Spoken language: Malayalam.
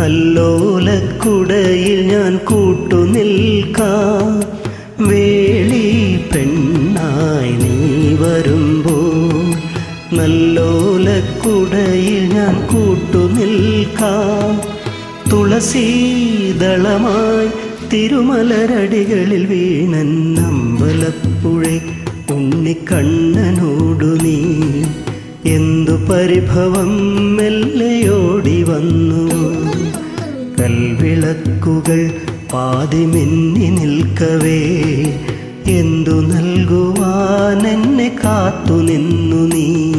നല്ലോലക്കുടയിൽ ഞാൻ കൂട്ടുനിൽക്കാം. വേളി പെണ്ണായി നീ വരുമ്പോൾ നല്ലോലക്കുടയിൽ ഞാൻ കൂട്ടുനിൽക്കാം. തുളസീദളമായി തിരുമലരടികളിൽ വീണന്നമ്പലപ്പുഴെ ഉണ്ണിക്കണ്ണനോടു നീ എന്തു പരിഭവം മെല്ലയോടി വന്നു. കൽവിളക്കുകൾ പാതി മിന്നി നിൽക്കവേ എന്തു നൽകുവാൻ എന്നെ കാത്തുനിന്നു നീ.